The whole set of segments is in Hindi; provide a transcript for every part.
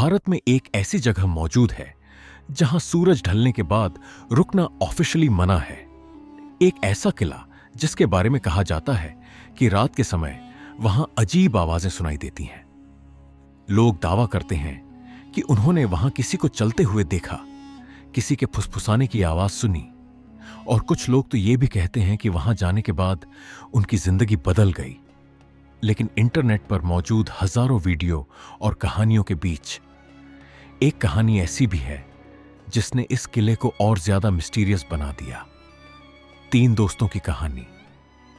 भारत में एक ऐसी जगह मौजूद है जहां सूरज ढलने के बाद रुकना ऑफिशियली मना है। एक ऐसा किला जिसके बारे में कहा जाता है कि रात के समय वहां अजीब आवाजें सुनाई देती हैं। लोग दावा करते हैं कि उन्होंने वहां किसी को चलते हुए देखा, किसी के फुसफुसाने की आवाज सुनी, और कुछ लोग तो ये भी कहते हैं कि वहां जाने के बाद उनकी जिंदगी बदल गई। लेकिन इंटरनेट पर मौजूद हजारों वीडियो और कहानियों के बीच एक कहानी ऐसी भी है जिसने इस किले को और ज्यादा मिस्टीरियस बना दिया। 3 दोस्तों की कहानी।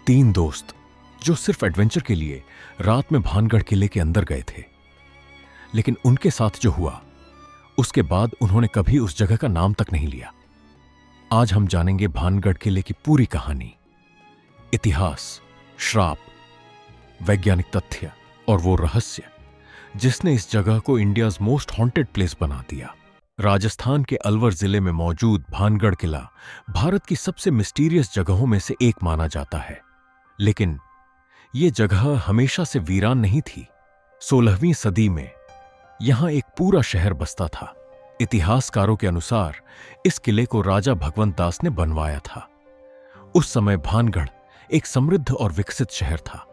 3 दोस्त जो सिर्फ एडवेंचर के लिए रात में भानगढ़ किले के अंदर गए थे, लेकिन उनके साथ जो हुआ उसके बाद उन्होंने कभी उस जगह का नाम तक नहीं लिया। आज हम जानेंगे भानगढ़ किले की पूरी कहानी, इतिहास, श्राप, वैज्ञानिक तथ्य और वो रहस्य जिसने इस जगह को इंडियाज मोस्ट हॉन्टेड प्लेस बना दिया। राजस्थान के अलवर जिले में मौजूद भानगढ़ किला भारत की सबसे मिस्टीरियस जगहों में से एक माना जाता है। लेकिन यह जगह हमेशा से वीरान नहीं थी। 16वीं सदी में यहां एक पूरा शहर बसता था। इतिहासकारों के अनुसार इस किले को राजा भगवंत दास ने बनवाया था। उस समय भानगढ़ एक समृद्ध और विकसित शहर था।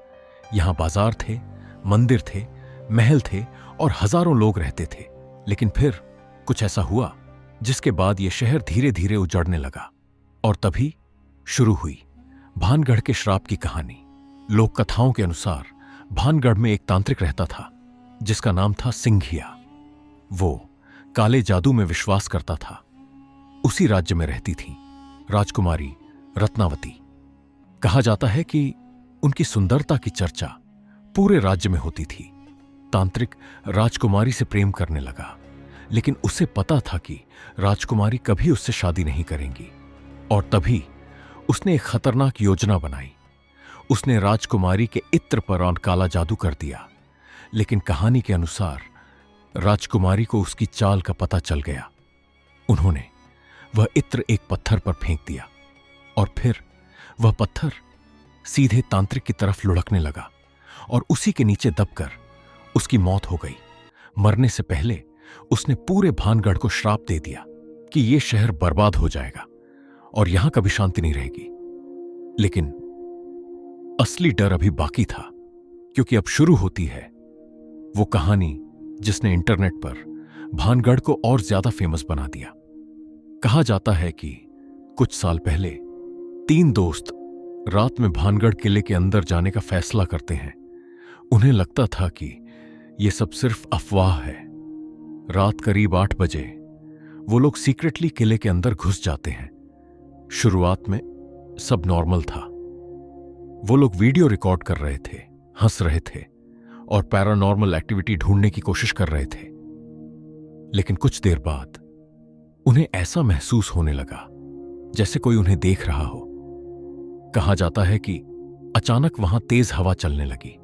यहां बाजार थे, मंदिर थे, महल थे और हजारों लोग रहते थे। लेकिन फिर कुछ ऐसा हुआ जिसके बाद यह शहर धीरे धीरे उजड़ने लगा। और तभी शुरू हुई भानगढ़ के श्राप की कहानी। लोक कथाओं के अनुसार भानगढ़ में एक तांत्रिक रहता था जिसका नाम था सिंघिया। वो काले जादू में विश्वास करता था। उसी राज्य में रहती थी राजकुमारी रत्नावती। कहा जाता है कि उनकी सुंदरता की चर्चा पूरे राज्य में होती थी। तांत्रिक राजकुमारी से प्रेम करने लगा, लेकिन उसे पता था कि राजकुमारी कभी उससे शादी नहीं करेंगी। और तभी उसने एक खतरनाक योजना बनाई। उसने राजकुमारी के इत्र पर काला जादू कर दिया। लेकिन कहानी के अनुसार राजकुमारी को उसकी चाल का पता चल गया। उन्होंने वह इत्र एक पत्थर पर फेंक दिया और फिर वह पत्थर सीधे तांत्रिक की तरफ लुढ़कने लगा और उसी के नीचे दबकर उसकी मौत हो गई। मरने से पहले उसने पूरे भानगढ़ को श्राप दे दिया कि यह शहर बर्बाद हो जाएगा और यहां कभी शांति नहीं रहेगी। लेकिन असली डर अभी बाकी था, क्योंकि अब शुरू होती है वो कहानी जिसने इंटरनेट पर भानगढ़ को और ज्यादा फेमस बना दिया। कहा जाता है कि कुछ साल पहले 3 दोस्त रात में भानगढ़ किले के अंदर जाने का फैसला करते हैं। उन्हें लगता था कि यह सब सिर्फ अफवाह है। रात करीब 8 बजे वो लोग सीक्रेटली किले के अंदर घुस जाते हैं। शुरुआत में सब नॉर्मल था। वो लोग वीडियो रिकॉर्ड कर रहे थे, हंस रहे थे और पैरानॉर्मल एक्टिविटी ढूंढने की कोशिश कर रहे थे। लेकिन कुछ देर बाद उन्हें ऐसा महसूस होने लगा जैसे कोई उन्हें देख रहा हो। कहा जाता है कि अचानक वहां तेज हवा चलने लगी।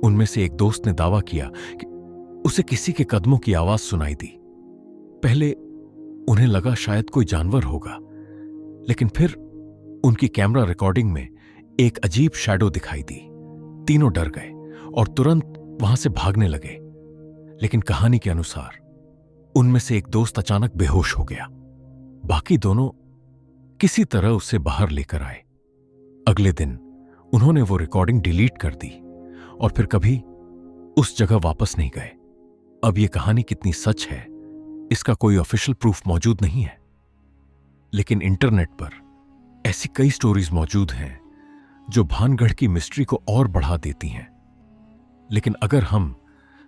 उनमें से एक दोस्त ने दावा किया कि उसे किसी के कदमों की आवाज सुनाई दी। पहले उन्हें लगा शायद कोई जानवर होगा, लेकिन फिर उनकी कैमरा रिकॉर्डिंग में एक अजीब शैडो दिखाई दी। तीनों डर गए और तुरंत वहां से भागने लगे। लेकिन कहानी के अनुसार उनमें से एक दोस्त अचानक बेहोश हो गया। बाकी दोनों किसी तरह उसे बाहर लेकर आए। अगले दिन उन्होंने वो रिकॉर्डिंग डिलीट कर दी और फिर कभी उस जगह वापस नहीं गए। अब यह कहानी कितनी सच है इसका कोई ऑफिशियल प्रूफ मौजूद नहीं है, लेकिन इंटरनेट पर ऐसी कई स्टोरीज मौजूद हैं जो भानगढ़ की मिस्ट्री को और बढ़ा देती हैं। लेकिन अगर हम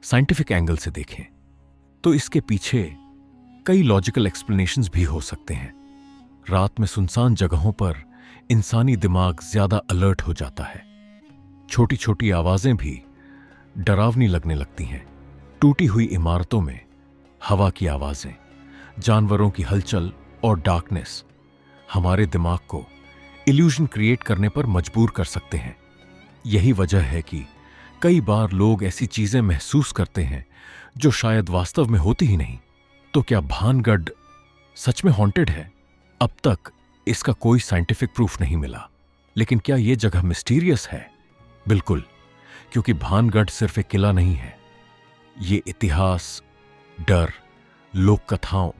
साइंटिफिक एंगल से देखें तो इसके पीछे कई लॉजिकल एक्सप्लेनेशंस भी हो सकते हैं। रात में सुनसान जगहों पर इंसानी दिमाग ज्यादा अलर्ट हो जाता है। छोटी छोटी आवाजें भी डरावनी लगने लगती हैं। टूटी हुई इमारतों में हवा की आवाजें, जानवरों की हलचल और डार्कनेस हमारे दिमाग को इल्यूजन क्रिएट करने पर मजबूर कर सकते हैं। यही वजह है कि कई बार लोग ऐसी चीजें महसूस करते हैं जो शायद वास्तव में होती ही नहीं। तो क्या भानगढ़ सच में हॉन्टेड है? अब तक इसका कोई साइंटिफिक प्रूफ नहीं मिला। लेकिन क्या यह जगह मिस्टीरियस है? बिल्कुल, क्योंकि भानगढ़ सिर्फ एक किला नहीं है। ये इतिहास, डर, लोक कथाओं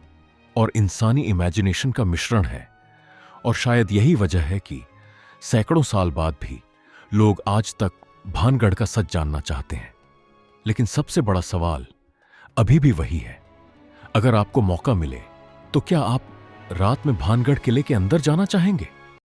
और इंसानी इमेजिनेशन का मिश्रण है। और शायद यही वजह है कि सैकड़ों साल बाद भी लोग आज तक भानगढ़ का सच जानना चाहते हैं। लेकिन सबसे बड़ा सवाल अभी भी वही है, अगर आपको मौका मिले तो क्या आप रात में भानगढ़ किले के अंदर जाना चाहेंगे?